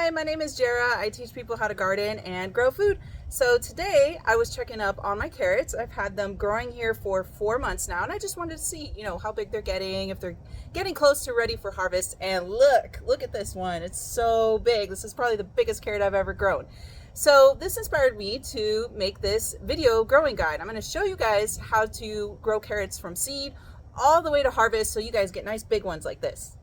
Hi, my name is Jera. I teach people how to garden and grow food. So today I was checking up on my carrots. I've had them growing here for 4 months now, and I just wanted to see, how big they're getting, if they're getting close to ready for harvest. And look at this one. It's so big. This is probably the biggest carrot I've ever grown. So this inspired me to make this video growing guide. I'm going to show you guys how to grow carrots from seed all the way to harvest so you guys get nice big ones like this.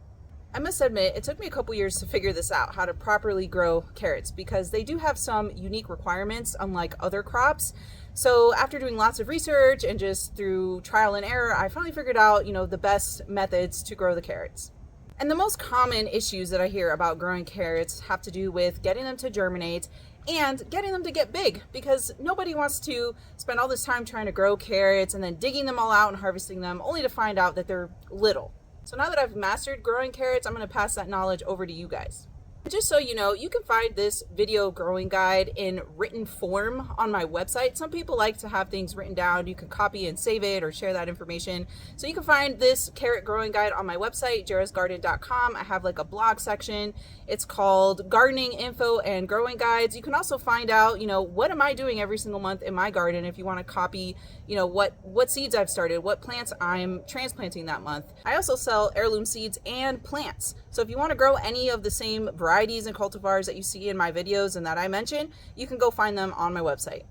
I must admit, it took me a couple years to figure this out, how to properly grow carrots, because they do have some unique requirements unlike other crops. So after doing lots of research and just through trial and error, I finally figured out, the best methods to grow the carrots. And the most common issues that I hear about growing carrots have to do with getting them to germinate and getting them to get big, because nobody wants to spend all this time trying to grow carrots and then digging them all out and harvesting them only to find out that they're little. So now that I've mastered growing carrots, I'm going to pass that knowledge over to you guys. Just so you know, you can find this video growing guide in written form on my website. Some people like to have things written down. You can copy and save it or share that information. So you can find this carrot growing guide on my website, jerasgarden.com. I have like a blog section. It's called Gardening Info and Growing Guides. You can also find out, what am I doing every single month in my garden if you want to copy, what seeds I've started, what plants I'm transplanting that month. I also sell heirloom seeds and plants. So if you want to grow any of the same varieties and cultivars that you see in my videos and that I mentioned, you can go find them on my website.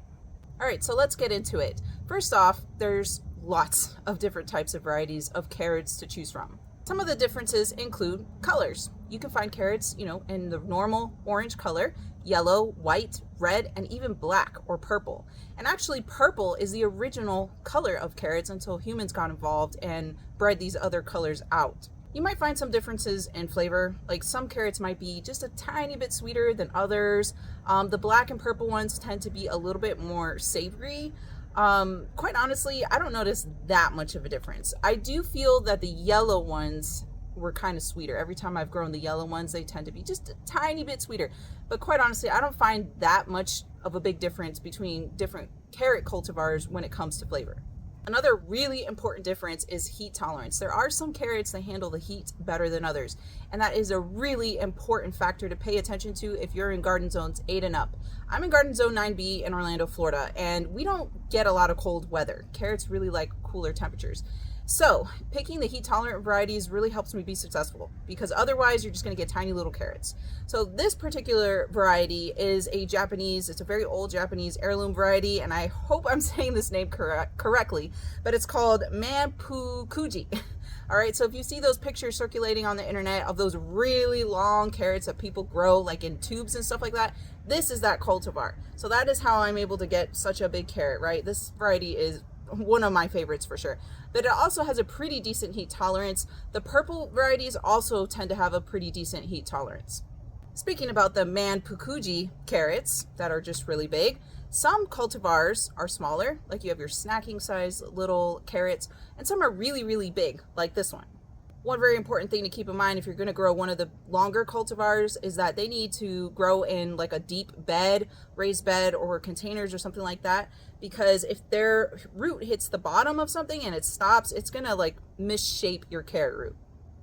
All right, so let's get into it. First off, there's lots of different types of varieties of carrots to choose from. Some of the differences include colors. You can find carrots, in the normal orange color, yellow, white, red, and even black or purple. And actually purple is the original color of carrots until humans got involved and bred these other colors out. You might find some differences in flavor, like some carrots might be just a tiny bit sweeter than others. The black and purple ones tend to be a little bit more savory. Quite honestly, I don't notice that much of a difference. I do feel that the yellow ones were kind of sweeter. Every time I've grown the yellow ones, they tend to be just a tiny bit sweeter. But quite honestly, I don't find that much of a big difference between different carrot cultivars when it comes to flavor. Another really important difference is heat tolerance. There are some carrots that handle the heat better than others, and that is a really important factor to pay attention to if you're in garden zones 8 and up. I'm in garden zone 9B in Orlando, Florida, and we don't get a lot of cold weather. Carrots really like cooler temperatures. So picking the heat tolerant varieties really helps me be successful, because otherwise you're just going to get tiny little carrots. So this particular variety is it's a very old Japanese heirloom variety, and I hope I'm saying this name correctly, but it's called Manpukuji. All right, so if you see those pictures circulating on the internet of those really long carrots that people grow like in tubes and stuff like that, this is that cultivar. So that is how I'm able to get such a big carrot, right? This variety is one of my favorites for sure, but it also has a pretty decent heat tolerance. The purple varieties also tend to have a pretty decent heat tolerance. Speaking about the Manpukuji carrots that are just really big, some cultivars are smaller, like you have your snacking size little carrots, and some are really, really big, like this one. One very important thing to keep in mind if you're going to grow one of the longer cultivars is that they need to grow in like a deep bed, raised bed, or containers or something like that, because if their root hits the bottom of something and it stops, it's going to like misshape your carrot root.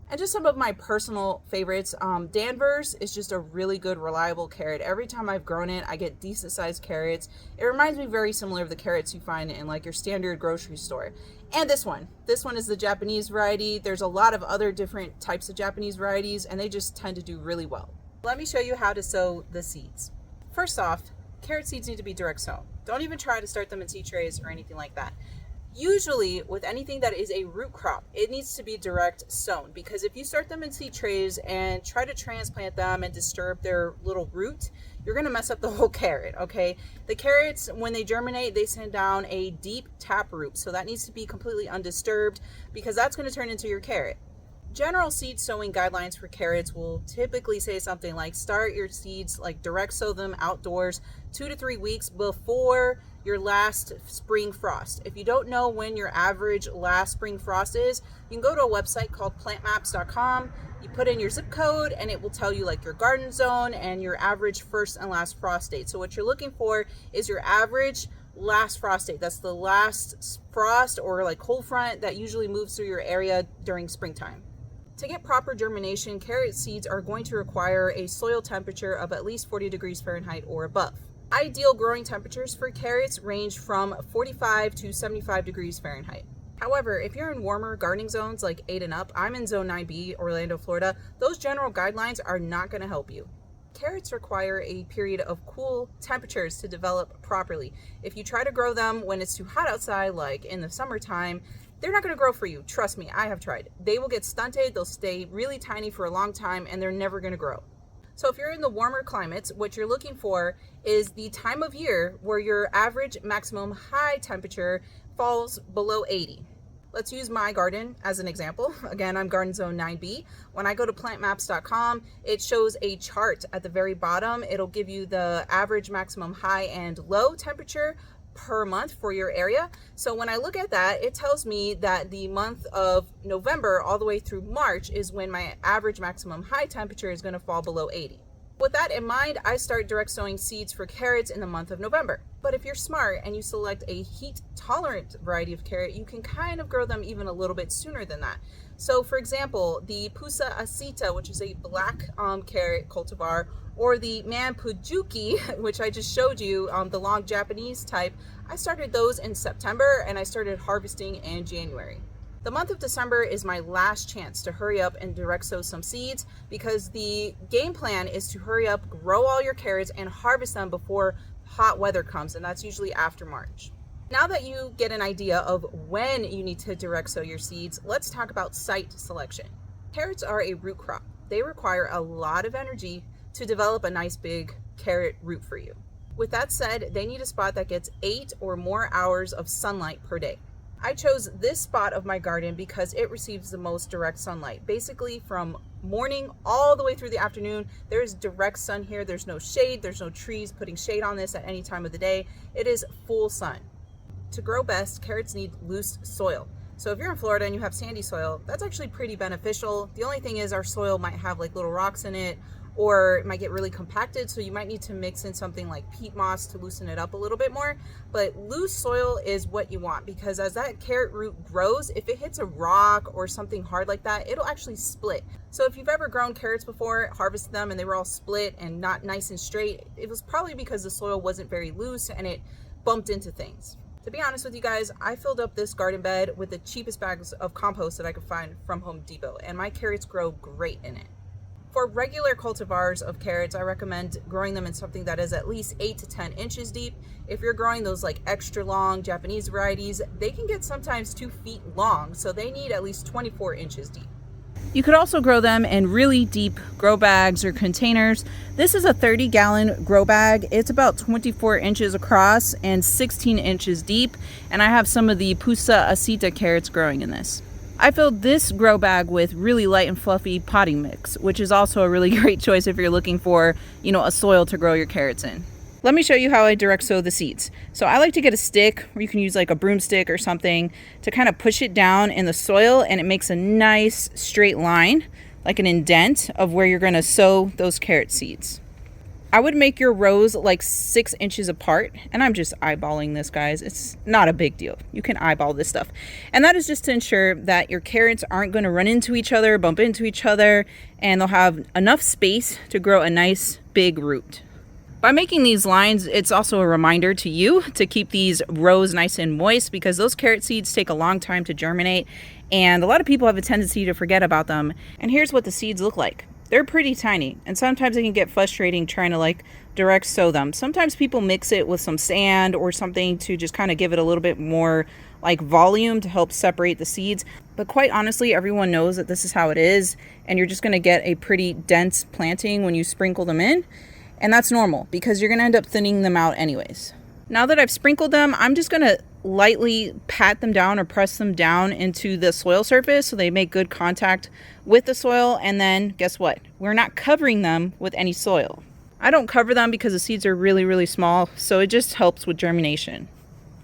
And just some of my personal favorites, Danvers is just a really good, reliable carrot. Every time I've grown it, I get decent sized carrots. It reminds me very similar of the carrots you find in like your standard grocery store. And this one is the Japanese variety. There's a lot of other different types of Japanese varieties, and they just tend to do really well. Let me show you how to sow the seeds. First off, carrot seeds need to be direct sown. Don't even try to start them in seed trays or anything like that. Usually with anything that is a root crop, it needs to be direct sown, because if you start them in seed trays and try to transplant them and disturb their little root, you're going to mess up the whole carrot, okay? The carrots, when they germinate, they send down a deep tap root, so that needs to be completely undisturbed, because that's going to turn into your carrot. General seed sowing guidelines for carrots will typically say something like start your seeds, like direct sow them outdoors 2 to 3 weeks before your last spring frost. If you don't know when your average last spring frost is, you can go to a website called plantmaps.com. You put in your zip code and it will tell you like your garden zone and your average first and last frost date. So what you're looking for is your average last frost date. That's the last frost or like cold front that usually moves through your area during springtime. To get proper germination, carrot seeds are going to require a soil temperature of at least 40 degrees Fahrenheit or above. Ideal growing temperatures for carrots range from 45 to 75 degrees Fahrenheit. However, if you're in warmer gardening zones like 8 and up, I'm in zone 9B, Orlando, Florida, those general guidelines are not going to help you. Carrots require a period of cool temperatures to develop properly. If you try to grow them when it's too hot outside, like in the summertime, they're not going to grow for you. Trust me, I have tried. They will get stunted, they'll stay really tiny for a long time, and they're never going to grow. So if you're in the warmer climates, what you're looking for is the time of year where your average maximum high temperature falls below 80. Let's use my garden as an example. Again, I'm garden zone 9B. When I go to plantmaps.com, it shows a chart at the very bottom. It'll give you the average maximum high and low temperature per month for your area. So when I look at that, it tells me that the month of November all the way through March is when my average maximum high temperature is going to fall below 80. With that in mind, I start direct sowing seeds for carrots in the month of November. But if you're smart and you select a heat tolerant variety of carrot, you can kind of grow them even a little bit sooner than that. So for example, the Pusa Asita, which is a black carrot cultivar, or the Manpujuki, which I just showed you, the long Japanese type, I started those in September and I started harvesting in January. The month of December is my last chance to hurry up and direct sow some seeds, because the game plan is to hurry up, grow all your carrots, and harvest them before hot weather comes, and that's usually after March. Now that you get an idea of when you need to direct sow your seeds, let's talk about site selection. Carrots are a root crop. They require a lot of energy to develop a nice big carrot root for you. With that said, they need a spot that gets 8 or more hours of sunlight per day. I chose this spot of my garden because it receives the most direct sunlight. Basically from morning all the way through the afternoon, there's direct sun here. There's no shade, there's no trees putting shade on this at any time of the day. It is full sun. To grow best, carrots need loose soil. So if you're in Florida and you have sandy soil, that's actually pretty beneficial. The only thing is our soil might have like little rocks in it, or it might get really compacted, so you might need to mix in something like peat moss to loosen it up a little bit more. But loose soil is what you want, because as that carrot root grows, if it hits a rock or something hard like that, it'll actually split. So if you've ever grown carrots before, harvested them, and they were all split and not nice and straight, it was probably because the soil wasn't very loose and it bumped into things. To be honest with you guys, I filled up this garden bed with the cheapest bags of compost that I could find from Home Depot, and my carrots grow great in it. For regular cultivars of carrots, I recommend growing them in something that is at least 8 to 10 inches deep. If you're growing those like extra long Japanese varieties, they can get sometimes 2 feet long, so they need at least 24 inches deep. You could also grow them in really deep grow bags or containers. This is a 30-gallon grow bag. It's about 24 inches across and 16 inches deep, and I have some of the Pusa Asita carrots growing in this. I filled this grow bag with really light and fluffy potting mix, which is also a really great choice if you're looking for, a soil to grow your carrots in. Let me show you how I direct sow the seeds. So I like to get a stick, or you can use like a broomstick or something, to kind of push it down in the soil, and it makes a nice straight line, like an indent of where you're going to sow those carrot seeds. I would make your rows like 6 inches apart, and I'm just eyeballing this, guys. It's not a big deal. You can eyeball this stuff. And that is just to ensure that your carrots aren't going to run into each other, bump into each other, and they'll have enough space to grow a nice big root. By making these lines, it's also a reminder to you to keep these rows nice and moist, because those carrot seeds take a long time to germinate, and a lot of people have a tendency to forget about them. And here's what the seeds look like. They're pretty tiny, and sometimes it can get frustrating trying to direct sow them. Sometimes people mix it with some sand or something to just kind of give it a little bit more volume to help separate the seeds. But quite honestly, everyone knows that this is how it is, and you're just going to get a pretty dense planting when you sprinkle them in. And that's normal, because you're going to end up thinning them out anyways. Now that I've sprinkled them, I'm just going to lightly pat them down or press them down into the soil surface so they make good contact with the soil. And then guess what? We're not covering them with any soil. I don't cover them because the seeds are really, really small, so it just helps with germination.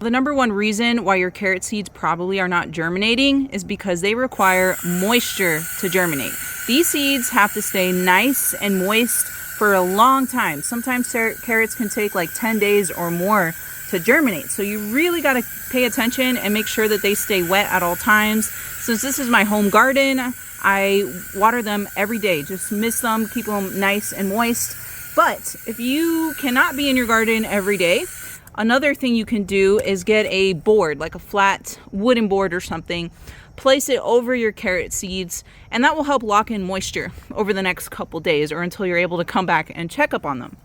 The number one reason why your carrot seeds probably are not germinating is because they require moisture to germinate. These seeds have to stay nice and moist for a long time. Sometimes carrots can take 10 days or more to germinate. So you really got to pay attention and make sure that they stay wet at all times. Since this is my home garden, I water them every day, just mist them, keep them nice and moist. But if you cannot be in your garden every day, another thing you can do is get a board, like a flat wooden board or something, place it over your carrot seeds, and that will help lock in moisture over the next couple days or until you're able to come back and check up on them.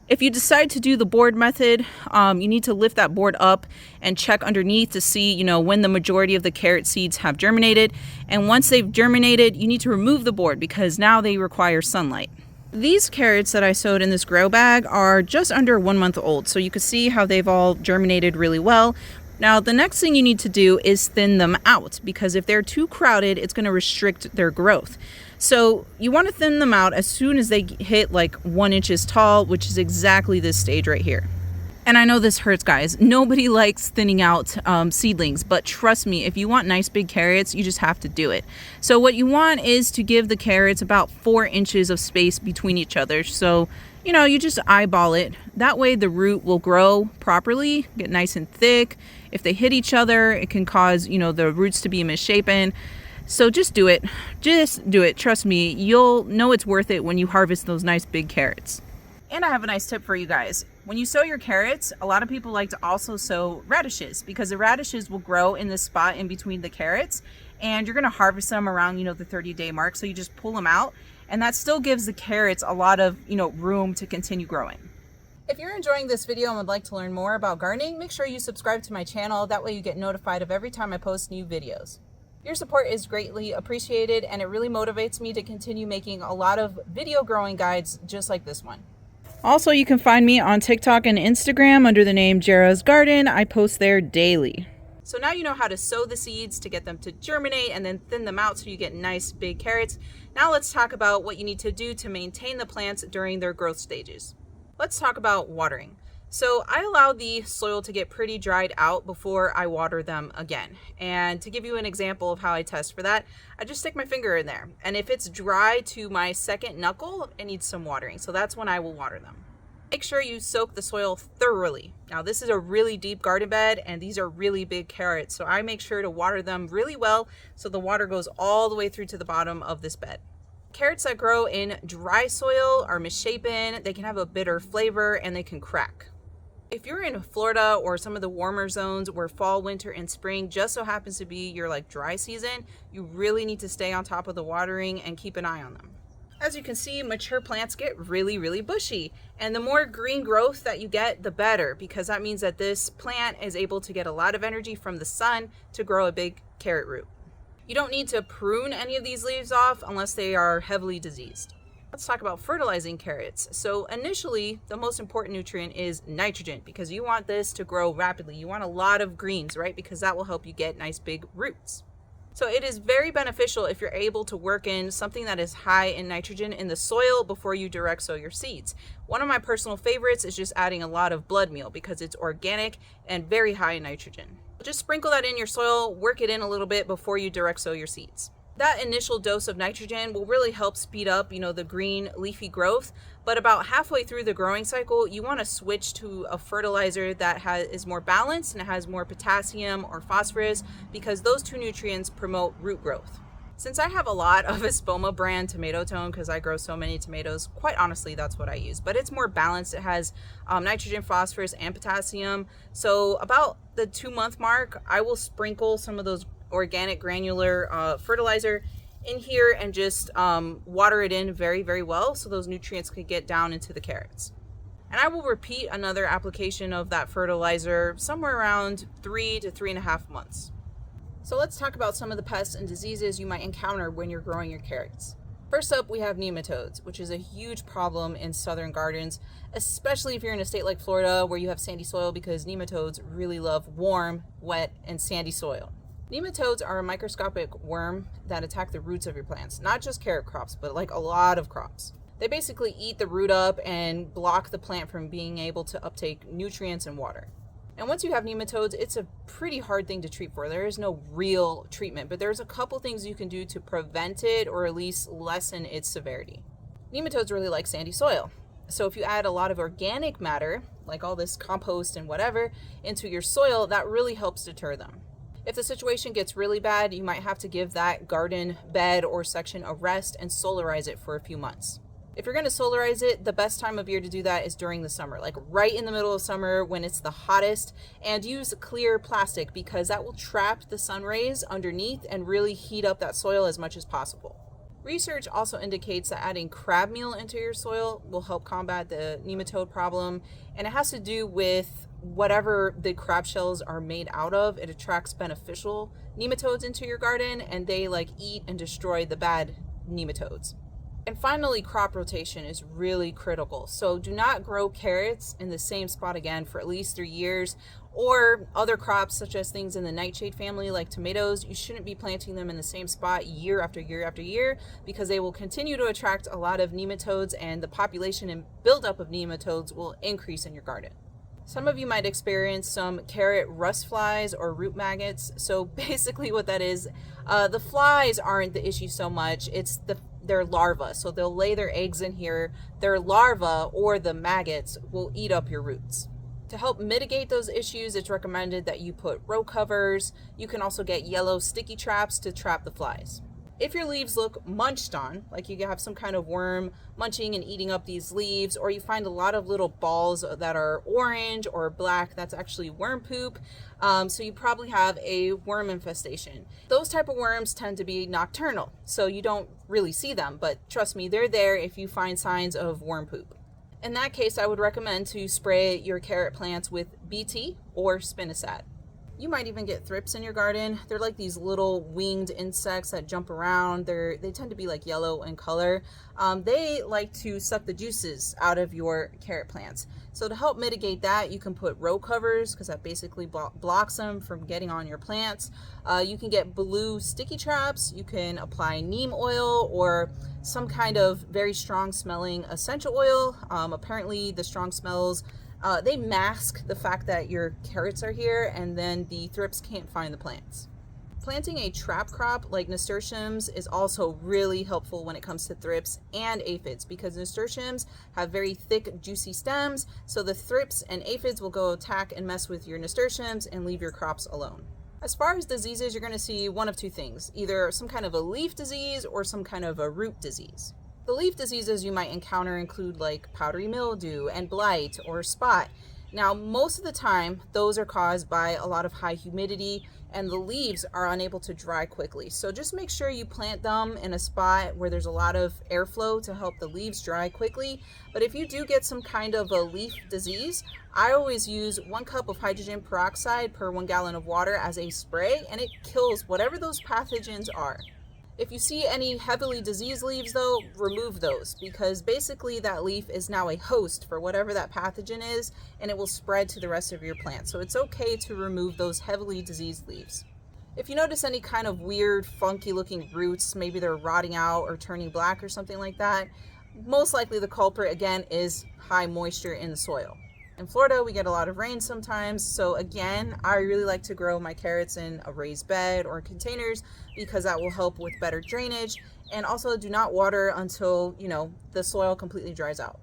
If you decide to do the board method, you need to lift that board up and check underneath to see, when the majority of the carrot seeds have germinated. And once they've germinated, you need to remove the board because now they require sunlight. These carrots that I sowed in this grow bag are just under 1 month old, so you can see how they've all germinated really well. Now, the next thing you need to do is thin them out, because if they're too crowded, it's going to restrict their growth. So you want to thin them out as soon as they hit like 1 inch tall, which is exactly this stage right here. And I know this hurts, guys. Nobody likes thinning out seedlings, but trust me, if you want nice big carrots, you just have to do it. So what you want is to give the carrots about 4 inches of space between each other. So, you just eyeball it. That way the root will grow properly, get nice and thick. If they hit each other, it can cause, the roots to be misshapen. So just do it. Just do it. Trust me, you'll know it's worth it when you harvest those nice big carrots. And I have a nice tip for you guys. When you sow your carrots, a lot of people like to also sow radishes, because the radishes will grow in this spot in between the carrots, and you're going to harvest them around, the 30-day mark. So you just pull them out, and that still gives the carrots a lot of, room to continue growing. If you're enjoying this video and would like to learn more about gardening, make sure you subscribe to my channel. That way you get notified of every time I post new videos. Your support is greatly appreciated, and it really motivates me to continue making a lot of video growing guides just like this one. Also, you can find me on TikTok and Instagram under the name Jera's Garden. I post there daily. So now you know how to sow the seeds to get them to germinate and then thin them out so you get nice big carrots. Now let's talk about what you need to do to maintain the plants during their growth stages. Let's talk about watering. So I allow the soil to get pretty dried out before I water them again. And to give you an example of how I test for that, I just stick my finger in there. And if it's dry to my second knuckle, it needs some watering. So that's when I will water them. Make sure you soak the soil thoroughly. Now this is a really deep garden bed and these are really big carrots. So I make sure to water them really well so the water goes all the way through to the bottom of this bed. Carrots that grow in dry soil are misshapen, they can have a bitter flavor, and they can crack. If you're in Florida or some of the warmer zones where fall, winter, and spring just so happens to be your dry season, you really need to stay on top of the watering and keep an eye on them. As you can see, mature plants get really, really bushy, and the more green growth that you get, the better, because that means that this plant is able to get a lot of energy from the sun to grow a big carrot root. You don't need to prune any of these leaves off unless they are heavily diseased. Let's talk about fertilizing carrots. So initially, the most important nutrient is nitrogen, because you want this to grow rapidly. You want a lot of greens, right? Because that will help you get nice big roots. So it is very beneficial if you're able to work in something that is high in nitrogen in the soil before you direct sow your seeds. One of my personal favorites is just adding a lot of blood meal because it's organic and very high in nitrogen. Just sprinkle that in your soil, work it in a little bit before you direct sow your seeds. That initial dose of nitrogen will really help speed up, the green leafy growth. But about halfway through the growing cycle, you want to switch to a fertilizer that is more balanced and it has more potassium or phosphorus, because those two nutrients promote root growth. Since I have a lot of Espoma brand tomato tone, because I grow so many tomatoes, quite honestly, that's what I use. But it's more balanced. It has nitrogen, phosphorus, and potassium. So about the 2-month mark, I will sprinkle some of those organic granular fertilizer in here and just water it in very, very well so those nutrients can get down into the carrots. And I will repeat another application of that fertilizer somewhere around 3 to 3.5 months. So let's talk about some of the pests and diseases you might encounter when you're growing your carrots. First up, we have nematodes, which is a huge problem in southern gardens, especially if you're in a state like Florida where you have sandy soil, because nematodes really love warm, wet, and sandy soil. Nematodes are a microscopic worm that attack the roots of your plants, not just carrot crops, but a lot of crops. They basically eat the root up and block the plant from being able to uptake nutrients and water. And once you have nematodes, it's a pretty hard thing to treat for. There is no real treatment, but there's a couple things you can do to prevent it or at least lessen its severity. Nematodes really like sandy soil. So if you add a lot of organic matter, like all this compost and whatever, into your soil, that really helps deter them. If the situation gets really bad, you might have to give that garden bed or section a rest and solarize it for a few months. If you're going to solarize it, the best time of year to do that is during the summer, like right in the middle of summer when it's the hottest, and use clear plastic because that will trap the sun rays underneath and really heat up that soil as much as possible. Research also indicates that adding crab meal into your soil will help combat the nematode problem, and it has to do with whatever the crab shells are made out of. It attracts beneficial nematodes into your garden, and they eat and destroy the bad nematodes. And finally, crop rotation is really critical. So do not grow carrots in the same spot again for at least 3 years, or other crops such as things in the nightshade family like tomatoes. You shouldn't be planting them in the same spot year after year after year because they will continue to attract a lot of nematodes, and the population and buildup of nematodes will increase in your garden. Some of you might experience some carrot rust flies or root maggots. So basically what that is, the flies aren't the issue so much, it's their larvae. So they'll lay their eggs in here, their larvae or the maggots will eat up your roots. To help mitigate those issues, it's recommended that you put row covers. You can also get yellow sticky traps to trap the flies. If your leaves look munched on, like you have some kind of worm munching and eating up these leaves, or you find a lot of little balls that are orange or black, that's actually worm poop. So you probably have a worm infestation. Those type of worms tend to be nocturnal, so you don't really see them, but trust me, they're there if you find signs of worm poop. In that case, I would recommend to spray your carrot plants with BT or spinosad. You might even get thrips in your garden. They're like these little winged insects that jump around. They tend to be like yellow in color. They like to suck the juices out of your carrot plants. So to help mitigate that, you can put row covers because that basically blocks them from getting on your plants. You can get blue sticky traps. You can apply neem oil or some kind of very strong smelling essential oil. Apparently the strong smells they mask the fact that your carrots are here, and then the thrips can't find the plants. Planting a trap crop like nasturtiums is also really helpful when it comes to thrips and aphids because nasturtiums have very thick, juicy stems, so the thrips and aphids will go attack and mess with your nasturtiums and leave your crops alone. As far as diseases, you're going to see one of two things, either some kind of a leaf disease or some kind of a root disease. The leaf diseases you might encounter include like powdery mildew and blight or spot. Now, most of the time, those are caused by a lot of high humidity and the leaves are unable to dry quickly. So just make sure you plant them in a spot where there's a lot of airflow to help the leaves dry quickly. But if you do get some kind of a leaf disease, I always use 1 cup of hydrogen peroxide per 1 gallon of water as a spray, and it kills whatever those pathogens are. If you see any heavily diseased leaves though, remove those because basically that leaf is now a host for whatever that pathogen is and it will spread to the rest of your plant. So it's okay to remove those heavily diseased leaves. If you notice any kind of weird, funky looking roots, maybe they're rotting out or turning black or something like that, most likely the culprit again is high moisture in the soil. In Florida, we get a lot of rain sometimes, so again, I really like to grow my carrots in a raised bed or containers because that will help with better drainage, and also do not water until, the soil completely dries out.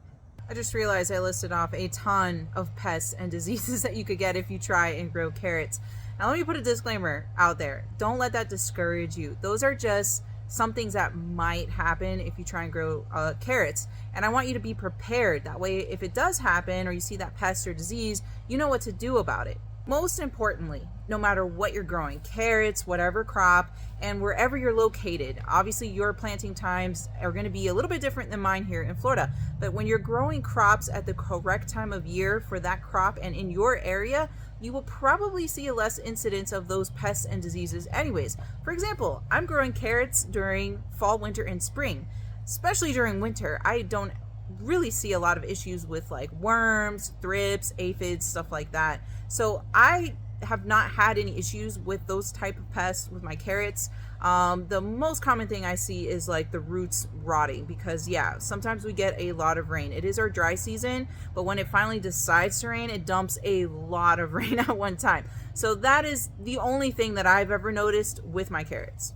I just realized I listed off a ton of pests and diseases that you could get if you try and grow carrots. Now let me put a disclaimer out there. Don't let that discourage you. Those are just some things that might happen if you try and grow carrots. And I want you to be prepared. That way, if it does happen or you see that pest or disease, you know what to do about it. Most importantly, no matter what you're growing, carrots, whatever crop, and wherever you're located, obviously your planting times are going to be a little bit different than mine here in Florida. But when you're growing crops at the correct time of year for that crop and in your area, you will probably see a less incidence of those pests and diseases anyways. For example, I'm growing carrots during fall, winter, and spring. Especially during winter, I don't really see a lot of issues with like worms, thrips, aphids, stuff like that. So I have not had any issues with those type of pests with my carrots. The most common thing I see is like the roots rotting because sometimes we get a lot of rain. It is our dry season, but when it finally decides to rain, it dumps a lot of rain at one time. So that is the only thing that I've ever noticed with my carrots.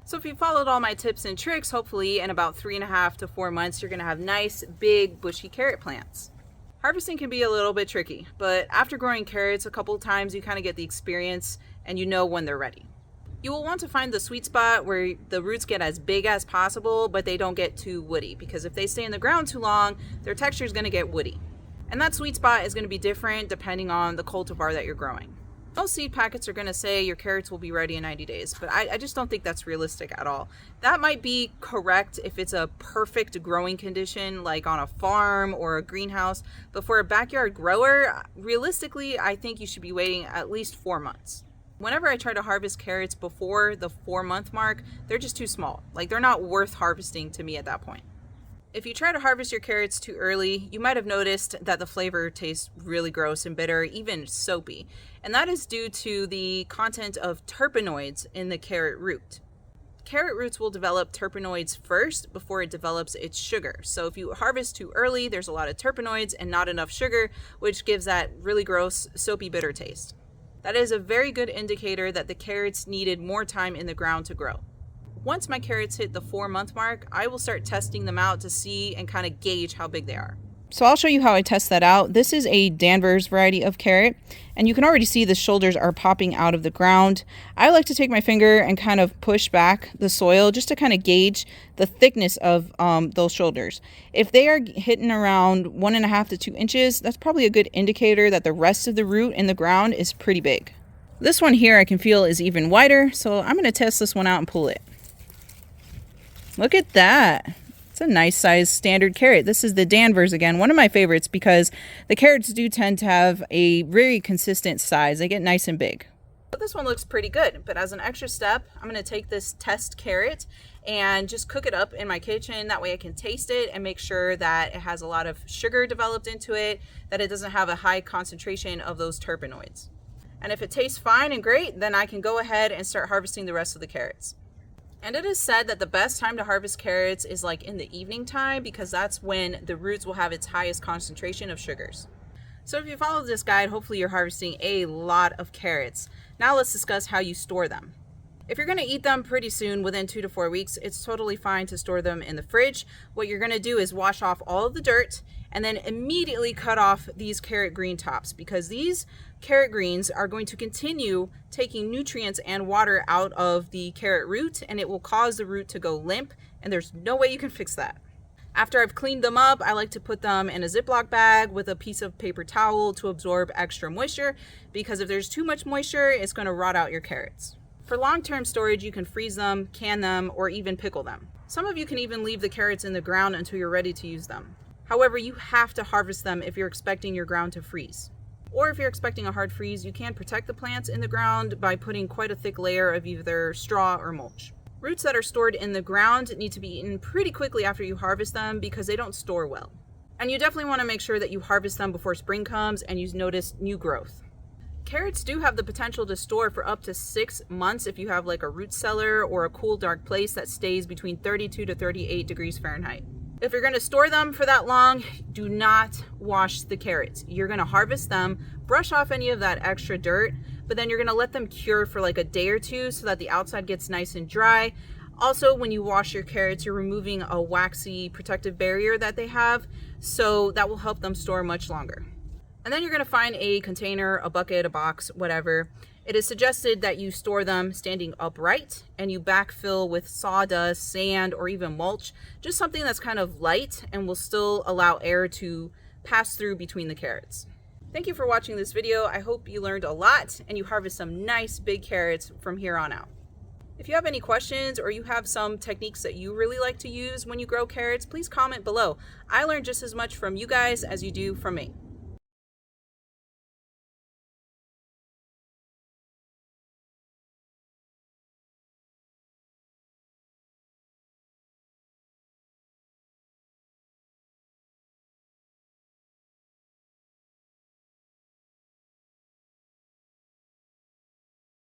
So if you followed all my tips and tricks, hopefully in about 3.5 to 4 months, you're gonna have nice, big, bushy carrot plants. Harvesting can be a little bit tricky, but after growing carrots a couple of times, you kind of get the experience and you know when they're ready. You will want to find the sweet spot where the roots get as big as possible, but they don't get too woody, because if they stay in the ground too long, their texture is going to get woody. And that sweet spot is going to be different depending on the cultivar that you're growing. Most seed packets are going to say your carrots will be ready in 90 days, but I just don't think that's realistic at all. That might be correct if it's a perfect growing condition, like on a farm or a greenhouse, but for a backyard grower, realistically, I think you should be waiting at least 4 months. Whenever I try to harvest carrots before the 4-month mark, they're just too small. Like, they're not worth harvesting to me at that point. If you try to harvest your carrots too early, you might have noticed that the flavor tastes really gross and bitter, even soapy. And that is due to the content of terpenoids in the carrot root. Carrot roots will develop terpenoids first before it develops its sugar. So if you harvest too early, there's a lot of terpenoids and not enough sugar, which gives that really gross, soapy, bitter taste. That is a very good indicator that the carrots needed more time in the ground to grow. Once my carrots hit the 4-month mark, I will start testing them out to see and kind of gauge how big they are. So I'll show you how I test that out. This is a Danvers variety of carrot, and you can already see the shoulders are popping out of the ground. I like to take my finger and kind of push back the soil just to kind of gauge the thickness of those shoulders. If they are hitting around 1.5 to 2 inches, that's probably a good indicator that the rest of the root in the ground is pretty big. This one here I can feel is even wider, so I'm going to test this one out and pull it. Look at that. It's a nice size standard carrot. This is the Danvers again, one of my favorites because the carrots do tend to have a very consistent size. They get nice and big. But this one looks pretty good, but as an extra step, I'm going to take this test carrot and just cook it up in my kitchen. That way I can taste it and make sure that it has a lot of sugar developed into it, that it doesn't have a high concentration of those terpenoids. And if it tastes fine and great, then I can go ahead and start harvesting the rest of the carrots. And it is said that the best time to harvest carrots is like in the evening time, because that's when the roots will have its highest concentration of sugars. So if you follow this guide, hopefully you're harvesting a lot of carrots. Now let's discuss how you store them. If you're going to eat them pretty soon, within 2 to 4 weeks, it's totally fine to store them in the fridge. What you're going to do is wash off all of the dirt and then immediately cut off these carrot green tops, because these carrot greens are going to continue taking nutrients and water out of the carrot root, and it will cause the root to go limp, and there's no way you can fix that. After I've cleaned them up, I like to put them in a Ziploc bag with a piece of paper towel to absorb extra moisture, because if there's too much moisture, it's going to rot out your carrots. For long-term storage, you can freeze them, can them, or even pickle them. Some of you can even leave the carrots in the ground until you're ready to use them. However, you have to harvest them if you're expecting your ground to freeze. Or if you're expecting a hard freeze, you can protect the plants in the ground by putting quite a thick layer of either straw or mulch. Roots that are stored in the ground need to be eaten pretty quickly after you harvest them because they don't store well. And you definitely want to make sure that you harvest them before spring comes and you notice new growth. Carrots do have the potential to store for up to 6 months if you have like a root cellar or a cool, dark place that stays between 32 to 38 degrees Fahrenheit. If you're going to store them for that long, do not wash the carrots. You're going to harvest them, brush off any of that extra dirt, but then you're going to let them cure for like a day or two so that the outside gets nice and dry. Also, when you wash your carrots, you're removing a waxy protective barrier that they have, so that will help them store much longer. And then you're going to find a container, a bucket, a box, whatever. It is suggested that you store them standing upright and you backfill with sawdust, sand, or even mulch, just something that's kind of light and will still allow air to pass through between the carrots. Thank you for watching this video. I hope you learned a lot and you harvest some nice big carrots from here on out. If you have any questions or you have some techniques that you really like to use when you grow carrots, please comment below. I learned just as much from you guys as you do from me.